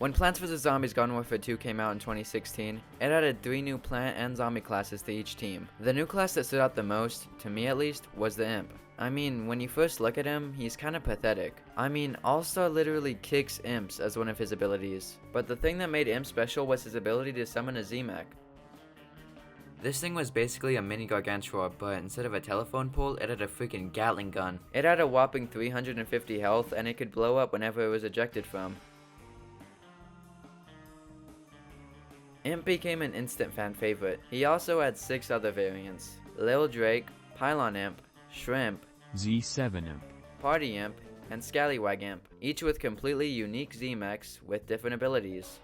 When Plants vs. Zombies Garden Warfare 2 came out in 2016, it added 3 new plant and zombie classes to each team. The new class that stood out the most, to me at least, was the Imp. I mean, when you first look at him, he's kinda pathetic. I mean, All-Star literally kicks Imps as one of his abilities. But the thing that made Imp special was his ability to summon a Z-Mech. This thing was basically a mini Gargantua, but instead of a telephone pole, it had a freaking Gatling gun. It had a whopping 350 health, and it could blow up whenever it was ejected from. Imp became an instant fan favorite. He also had 6 other variants: Lil Drake, Pylon Imp, Shrimp, Z7 Imp, Party Imp, and Scallywag Imp, each with completely unique Z-Mechs with different abilities.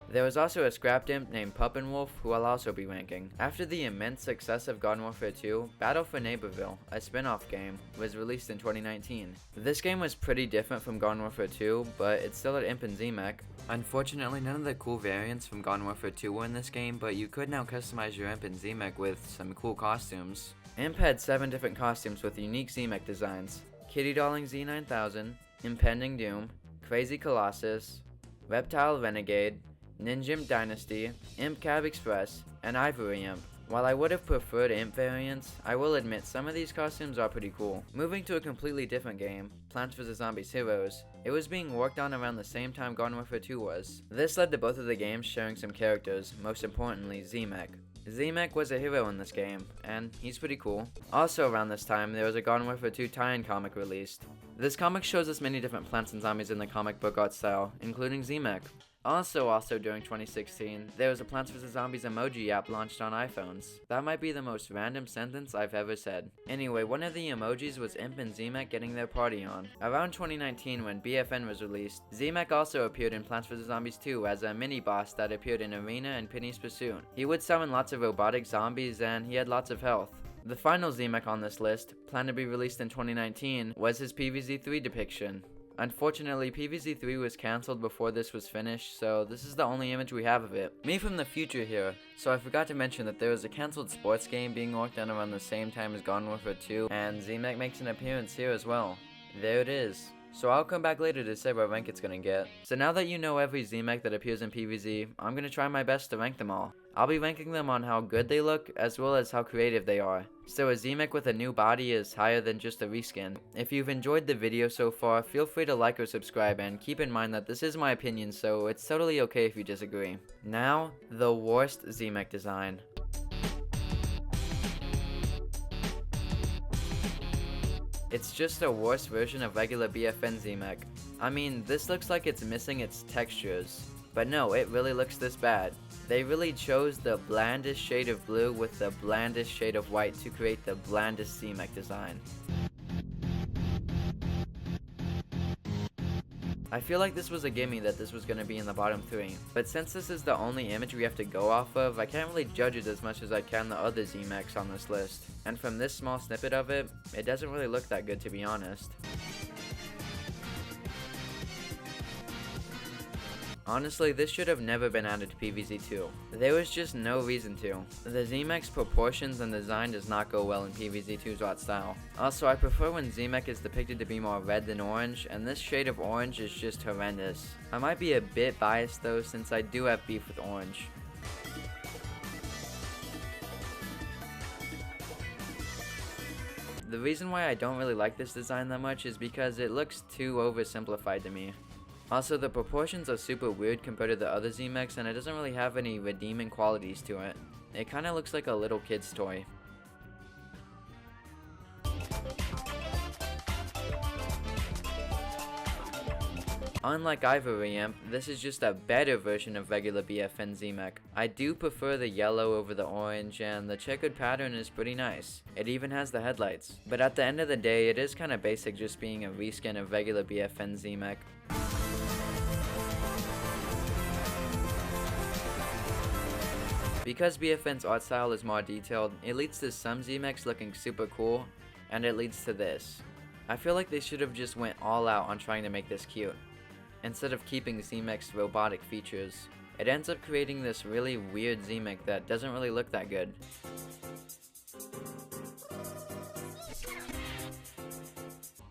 There was also a scrapped imp named Puppinwolf, who I'll also be ranking. After the immense success of Garden Warfare 2, Battle for Neighborville, a spin-off game, was released in 2019. This game was pretty different from Garden Warfare 2, but it still had Imp and Z-Mech. Unfortunately, none of the cool variants from Garden Warfare 2 were in this game, but you could now customize your Imp and Z-Mech with some cool costumes. Imp had 7 different costumes with unique Z-Mech designs: Kitty Darling Z9000, Impending Doom, Crazy Colossus, Reptile Renegade, Ninjimp Dynasty, Imp Cab Express, and Ivory Imp. While I would have preferred Imp variants, I will admit some of these costumes are pretty cool. Moving to a completely different game, Plants vs. Zombies Heroes, it was being worked on around the same time Garden Warfare 2 was. This led to both of the games sharing some characters, most importantly Z-Mech. Z-Mech was a hero in this game, and he's pretty cool. Also around this time, there was a Garden Warfare 2 tie-in comic released. This comic shows us many different plants and zombies in the comic book art style, including Z-Mech. Also during 2016, there was a Plants vs. Zombies emoji app launched on iPhones. That might be the most random sentence I've ever said. Anyway, one of the emojis was Imp and Z-Mech getting their party on. Around 2019, when BFN was released, Z-Mech also appeared in Plants vs. Zombies 2 as a mini-boss that appeared in Arena and Penny's Pursuit. He would summon lots of robotic zombies, and he had lots of health. The final Z-Mech on this list, planned to be released in 2019, was his PvZ-3 depiction. Unfortunately, PvZ-3 was cancelled before this was finished, so this is the only image we have of it. Me from the future here, so I forgot to mention that there was a cancelled sports game being worked on around the same time as Garden Warfare 2, and Z-Mech makes an appearance here as well. There it is. So I'll come back later to say what rank it's gonna get. So now that you know every Z-Mech that appears in PvZ, I'm gonna try my best to rank them all. I'll be ranking them on how good they look, as well as how creative they are. So a Z-Mech with a new body is higher than just a reskin. If you've enjoyed the video so far, feel free to like or subscribe, and keep in mind that this is my opinion, so it's totally okay if you disagree. Now, the worst Z-Mech design. It's just a worse version of regular BFN Z-Mech. I mean, this looks like it's missing its textures. But no, it really looks this bad. They really chose the blandest shade of blue with the blandest shade of white to create the blandest Z-Mech design. I feel like this was a gimme that this was going to be in the bottom 3, but since this is the only image we have to go off of, I can't really judge it as much as I can the other Z-Mechs on this list. And from this small snippet of it, it doesn't really look that good, to be honest. Honestly, this should have never been added to PvZ2. There was just no reason to. The Z-Mech's proportions and design does not go well in PvZ2's art style. Also, I prefer when Z-Mech is depicted to be more red than orange, and this shade of orange is just horrendous. I might be a bit biased though, since I do have beef with orange. The reason why I don't really like this design that much is because it looks too oversimplified to me. Also, the proportions are super weird compared to the other Z-Mechs, and it doesn't really have any redeeming qualities to it. It kinda looks like a little kid's toy. Unlike Ivory Imp, this is just a better version of regular BFN Z-Mech. I do prefer the yellow over the orange, and the checkered pattern is pretty nice. It even has the headlights. But at the end of the day, it is kinda basic just being a reskin of regular BFN Z-Mech. Because BFN's art style is more detailed, it leads to some Z-Mechs looking super cool, and it leads to this. I feel like they should have just went all out on trying to make this cute, instead of keeping Z-Mech's robotic features. It ends up creating this really weird Z-Mech that doesn't really look that good.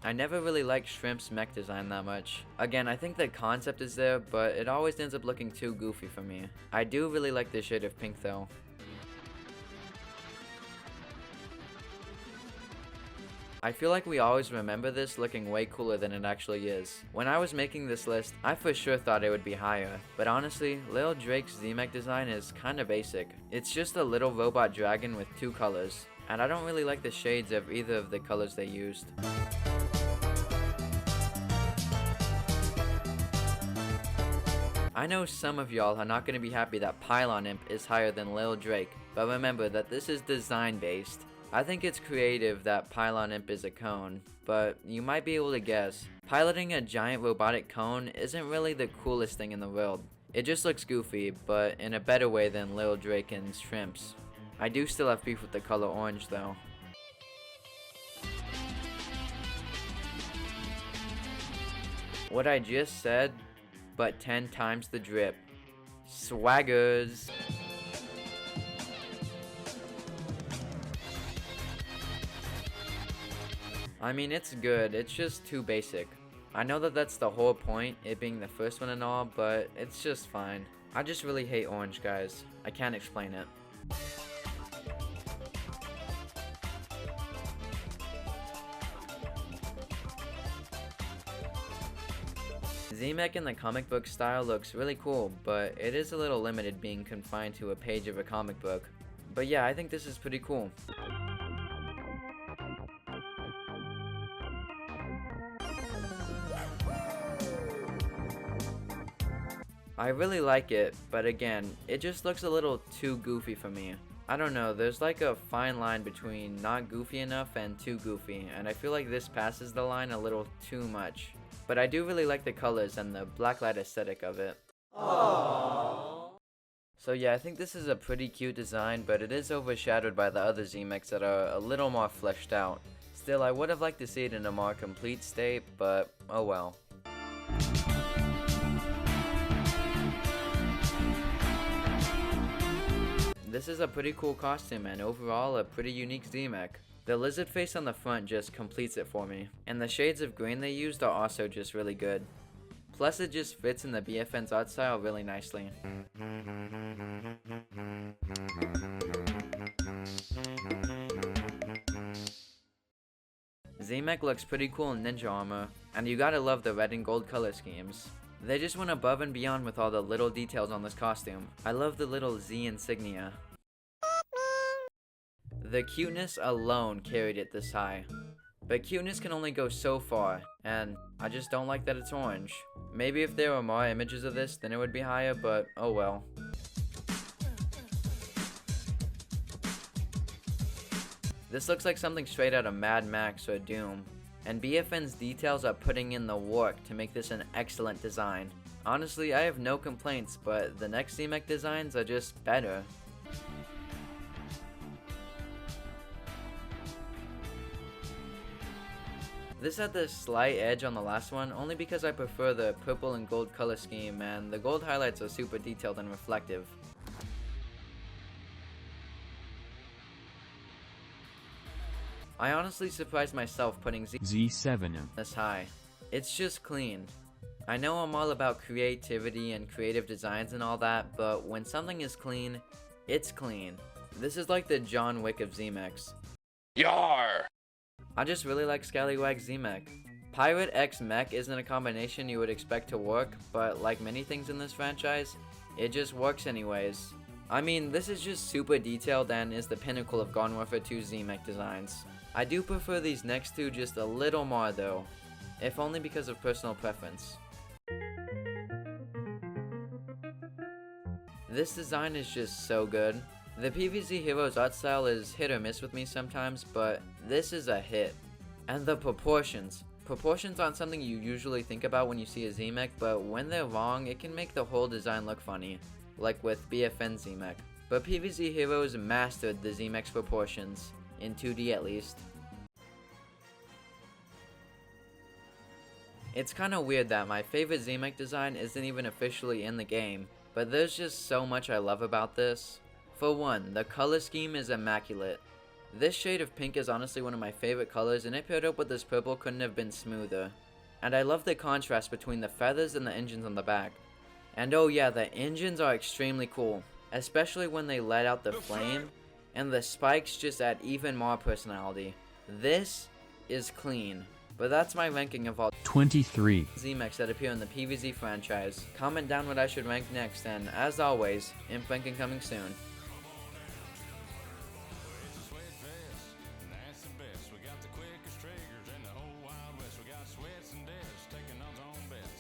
I never really liked Shrimp's mech design that much. Again, I think the concept is there, but it always ends up looking too goofy for me. I do really like the shade of pink though. I feel like we always remember this looking way cooler than it actually is. When I was making this list, I for sure thought it would be higher, but honestly, Lil Drake's Z-Mech design is kinda basic. It's just a little robot dragon with 2 colors, and I don't really like the shades of either of the colors they used. I know some of y'all are not going to be happy that Pylon Imp is higher than Lil Drake, but remember that this is design based. I think it's creative that Pylon Imp is a cone, but you might be able to guess. Piloting a giant robotic cone isn't really the coolest thing in the world. It just looks goofy, but in a better way than Lil Drake and Shrimp's. I do still have beef with the color orange though. What I just said, but 10 times the drip. Swaggers. I mean, it's good, it's just too basic. I know that that's the whole point, it being the first one and all, but it's just fine. I just really hate orange, guys. I can't explain it. Z-Mech in the comic book style looks really cool, but it is a little limited being confined to a page of a comic book. But yeah, I think this is pretty cool. I really like it, but again, it just looks a little too goofy for me. I don't know, there's like a fine line between not goofy enough and too goofy, and I feel like this passes the line a little too much. But I do really like the colors and the blacklight aesthetic of it. Aww. So yeah, I think this is a pretty cute design, but it is overshadowed by the other Z-Mechs that are a little more fleshed out. Still, I would have liked to see it in a more complete state, but oh well. This is a pretty cool costume and overall a pretty unique Z-Mech. The lizard face on the front just completes it for me, and the shades of green they used are also just really good. Plus it just fits in the BFN's art style really nicely. Z-Mech looks pretty cool in ninja armor, and you gotta love the red and gold color schemes. They just went above and beyond with all the little details on this costume. I love the little Z insignia. The cuteness alone carried it this high. But cuteness can only go so far, and I just don't like that it's orange. Maybe if there were more images of this, then it would be higher, but oh well. This looks like something straight out of Mad Max or Doom, and BFN's details are putting in the work to make this an excellent design. Honestly, I have no complaints, but the next Z-Mech designs are just better. This had this slight edge on the last one, only because I prefer the purple and gold color scheme, and the gold highlights are super detailed and reflective. I honestly surprised myself putting Z7 this high. It's just clean. I know I'm all about creativity and creative designs and all that, but when something is clean, it's clean. This is like the John Wick of Z-Mechs. Yar! I just really like Scallywag's Z-Mech. Pirate X Mech isn't a combination you would expect to work, but like many things in this franchise, it just works anyways. I mean, this is just super detailed and is the pinnacle of Garden Warfare 2 Z-Mech designs. I do prefer these next two just a little more though, if only because of personal preference. This design is just so good. The PvZ Heroes art style is hit or miss with me sometimes, but this is a hit. And the proportions. Proportions aren't something you usually think about when you see a Z-Mech, but when they're wrong, it can make the whole design look funny, like with BFN Z-Mech. But PvZ Heroes mastered the Z-Mech's proportions, in 2D at least. It's kinda weird that my favorite Z-Mech design isn't even officially in the game, but there's just so much I love about this. For one, the color scheme is immaculate. This shade of pink is honestly one of my favorite colors, and it paired up with this purple couldn't have been smoother. And I love the contrast between the feathers and the engines on the back. And oh yeah, the engines are extremely cool, especially when they let out the flame, and the spikes just add even more personality. This is clean. But that's my ranking of all 23 Z-Mechs that appear in the PvZ franchise. Comment down what I should rank next, and as always, imp ranking coming soon.